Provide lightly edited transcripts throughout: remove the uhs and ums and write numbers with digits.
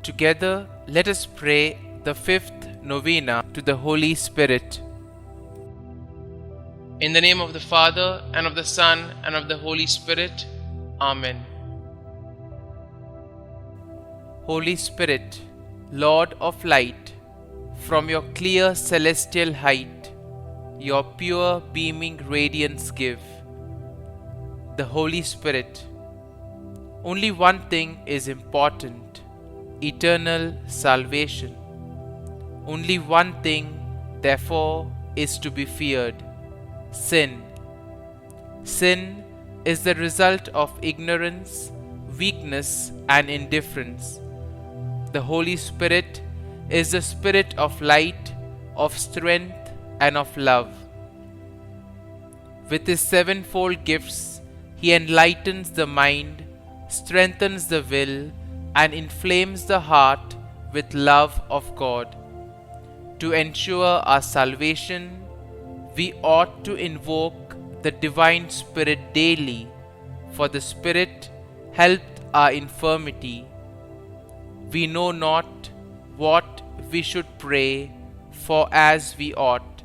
Together, let us pray the fifth novena to the Holy Spirit. In the name of the Father, and of the Son, and of the Holy Spirit. Amen. Holy Spirit, Lord of light, from your clear celestial height, your pure beaming radiance give. The Holy Spirit. Only one thing is important: eternal salvation. Only one thing, therefore, is to be feared: sin. Sin is the result of ignorance, weakness, and indifference. The Holy Spirit is the Spirit of light, of strength, and of love. With his sevenfold gifts, he enlightens the mind, strengthens the will, and inflames the heart with love of God. To ensure our salvation, we ought to invoke the Divine Spirit daily, for the Spirit helped our infirmity. We know not what we should pray for as we ought,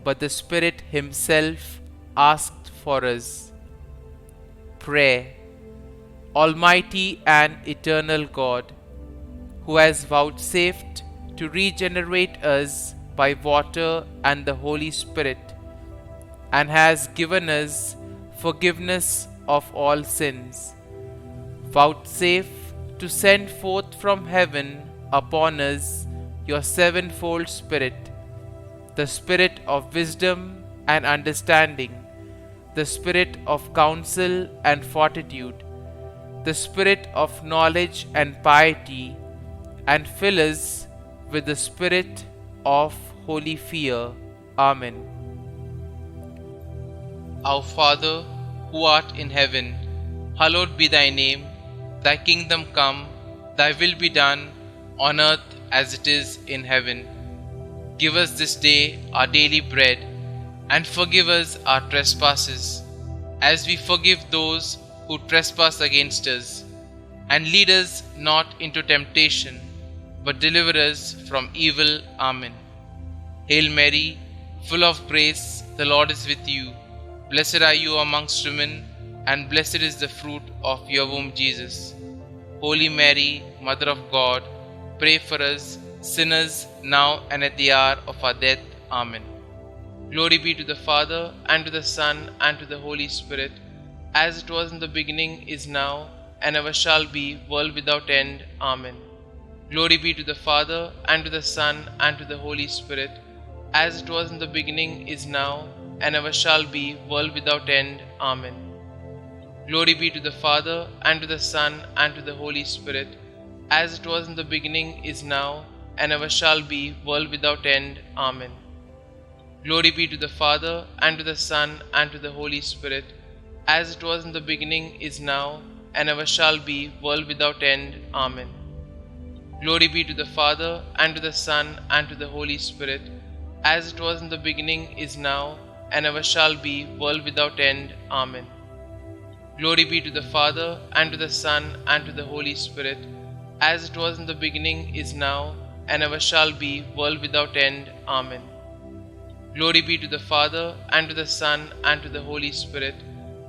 but the Spirit Himself asked for us. Prayer. Almighty and eternal God, who has vouchsafed to regenerate us by water and the Holy Spirit, and has given us forgiveness of all sins, vouchsafe to send forth from heaven upon us your sevenfold Spirit, the Spirit of wisdom and understanding, the Spirit of counsel and fortitude, the Spirit of knowledge and piety, and fill us with the Spirit of holy fear. Amen. Our Father, who art in heaven, hallowed be thy name. Thy kingdom come, thy will be done, on earth as it is in heaven. Give us this day our daily bread, and forgive us our trespasses, as we forgive those who trespass against us. And lead us not into temptation, but deliver us from evil. Amen. Hail Mary, full of grace, the Lord is with you. Blessed are you amongst women, and blessed is the fruit of your womb, Jesus. Holy Mary, Mother of God, pray for us sinners, now and at the hour of our death. Amen. Glory be to the Father, and to the Son, and to the Holy Spirit, as it was in the beginning, is now, and ever shall be, world without end. Amen. Glory be to the Father, and to the Son, and to the Holy Spirit, as it was in the beginning, is now, and ever shall be, world without end. Amen. Glory be to the Father, and to the Son, and to the Holy Spirit, as it was in the beginning, is now, and ever shall be, world without end. Amen. Glory be to the Father, and to the Son, and to the Holy Spirit, as it was in the beginning, is now, and ever shall be, world without end. Amen. Glory be to the Father, and to the Son, and to the Holy Spirit, as it was in the beginning, is now, and ever shall be, world without end. Amen. Glory be to the Father, and to the Son, and to the Holy Spirit, as it was in the beginning, is now, and ever shall be, world without end. Amen. Glory be to the Father, and to the Son, and to the Holy Spirit,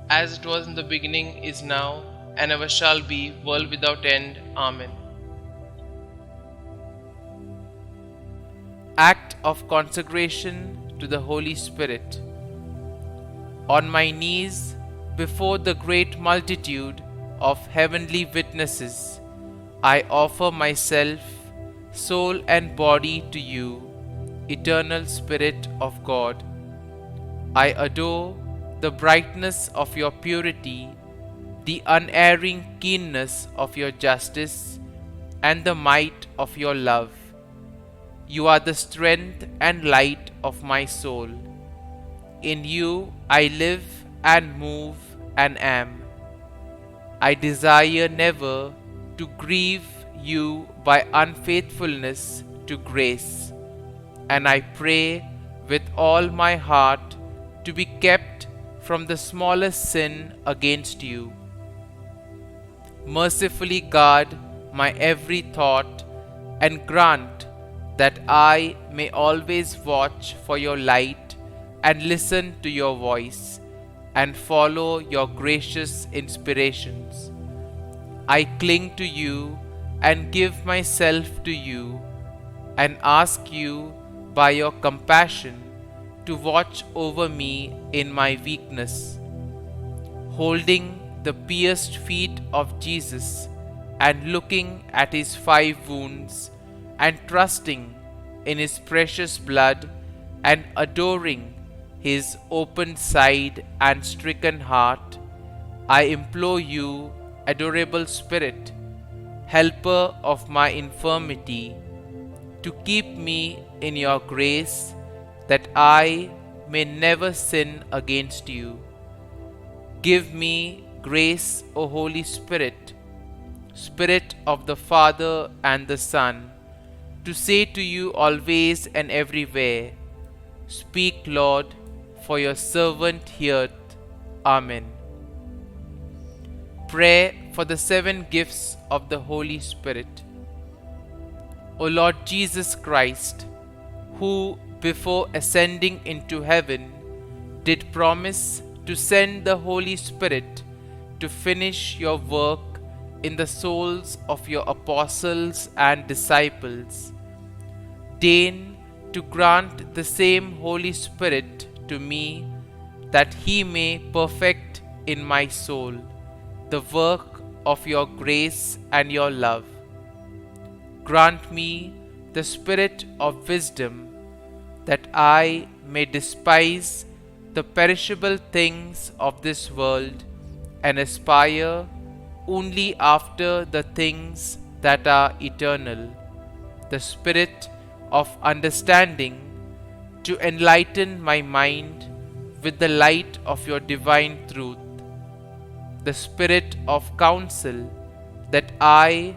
as it was in the beginning, is now, and ever shall be, world without end. Amen. Act of consecration to the Holy Spirit. On my knees before the great multitude of heavenly witnesses, I offer myself, soul and body to you, eternal Spirit of God. I adore the brightness of your purity, the unerring keenness of your justice, and the might of your love. You are the strength and light of my soul. In you I live and move and am. I desire never to grieve you by unfaithfulness to grace, and I pray with all my heart to be kept from the smallest sin against you. Mercifully guard my every thought, and grant that I may always watch for your light and listen to your voice and follow your gracious inspirations. I cling to you and give myself to you and ask you by your compassion to watch over me in my weakness. Holding the pierced feet of Jesus and looking at his 5 wounds and trusting in his precious blood and adoring his opened side and stricken heart, I implore you, adorable Spirit, helper of my infirmity, to keep me in your grace, that I may never sin against you. Give me grace, O Holy Spirit, Spirit of the Father and the Son, to say to you always and everywhere, Speak, Lord, for your servant heareth. Amen. Prayer for the 7 gifts of the Holy Spirit. O Lord Jesus Christ, who before ascending into heaven did promise to send the Holy Spirit to finish your work in the souls of your apostles and disciples, deign to grant the same Holy Spirit to me, that he may perfect in my soul the work of your grace and your love. Grant me the spirit of wisdom, that I may despise the perishable things of this world and aspire only after the things that are eternal, the spirit of understanding to enlighten my mind with the light of your divine truth, the spirit of counsel, that I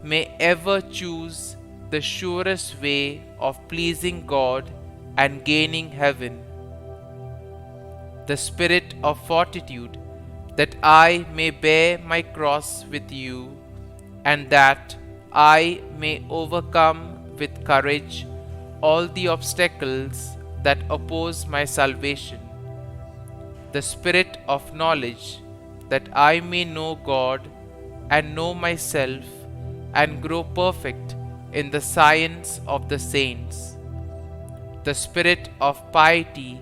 may ever choose the surest way of pleasing God and gaining heaven, the spirit of fortitude, that I may bear my cross with you, and that I may overcome with courage all the obstacles that oppose my salvation, the spirit of knowledge, that I may know God and know myself and grow perfect in the science of the saints, the spirit of piety,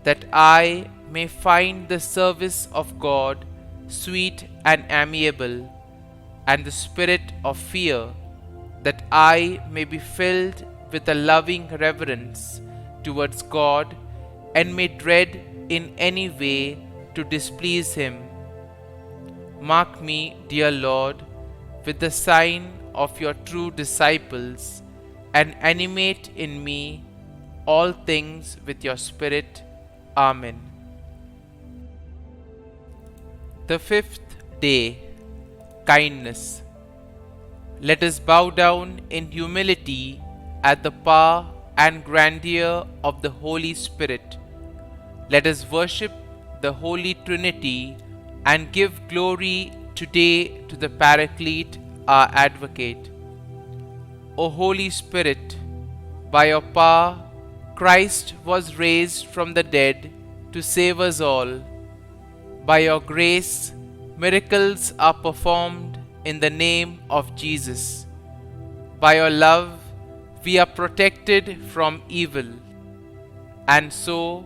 that I may find the service of God sweet and amiable, and the spirit of fear, that I may be filled with a loving reverence towards God and may dread in any way to displease him. Mark me, dear Lord, with the sign of your true disciples, and animate in me all things with your Spirit. Amen. The 5th day, kindness. Let us bow down in humility at the power and grandeur of the Holy Spirit. Let us worship the Holy Trinity and give glory today to the Paraclete, our Advocate. O Holy Spirit, by your power, Christ was raised from the dead to save us all. By your grace, miracles are performed in the name of Jesus. By your love, we are protected from evil. And so,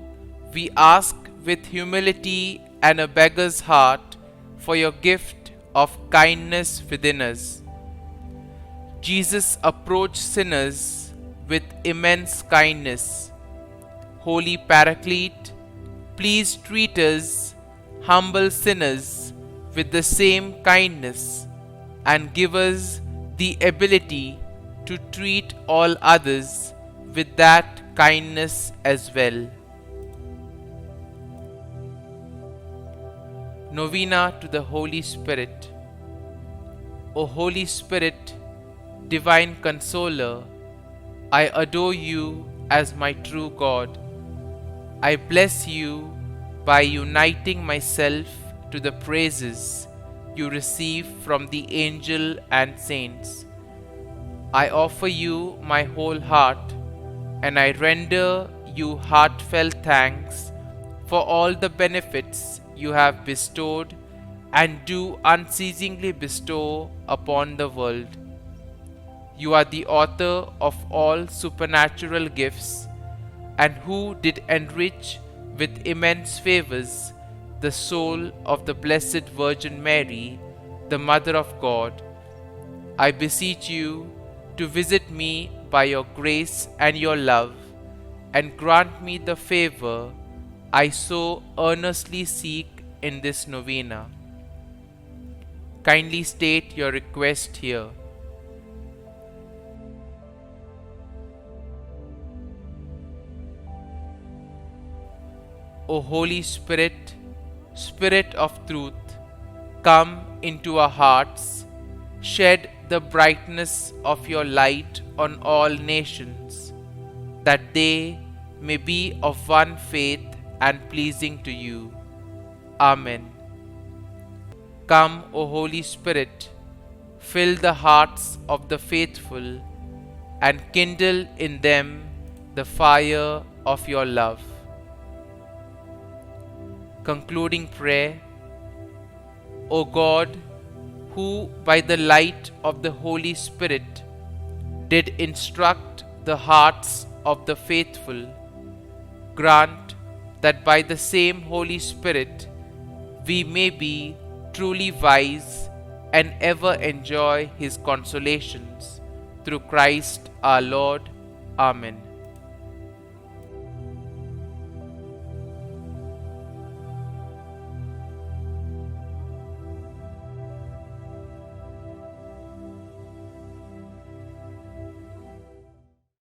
we ask with humility and a beggar's heart for your gift of kindness within us. Jesus approached sinners with immense kindness. Holy Paraclete, please treat us, humble sinners, with the same kindness, and give us the ability to treat all others with that kindness as well. Novena to the Holy Spirit. O Holy Spirit, Divine Consoler, I adore you as my true God. I bless you by uniting myself to the praises, you receive from the angel and saints. I offer you my whole heart, and I render you heartfelt thanks for all the benefits you have bestowed and do unceasingly bestow upon the world. You are the author of all supernatural gifts, and who did enrich with immense favors the soul of the Blessed Virgin Mary, the Mother of God. I beseech you to visit me by your grace and your love, and grant me the favor I so earnestly seek in this novena. Kindly state your request here. O Holy Spirit, Spirit of truth, come into our hearts, shed the brightness of your light on all nations, that they may be of one faith and pleasing to you. Amen. Come, O Holy Spirit, fill the hearts of the faithful and kindle in them the fire of your love. Concluding prayer. O God, who by the light of the Holy Spirit did instruct the hearts of the faithful, grant that by the same Holy Spirit we may be truly wise and ever enjoy His consolations. Through Christ our Lord. Amen.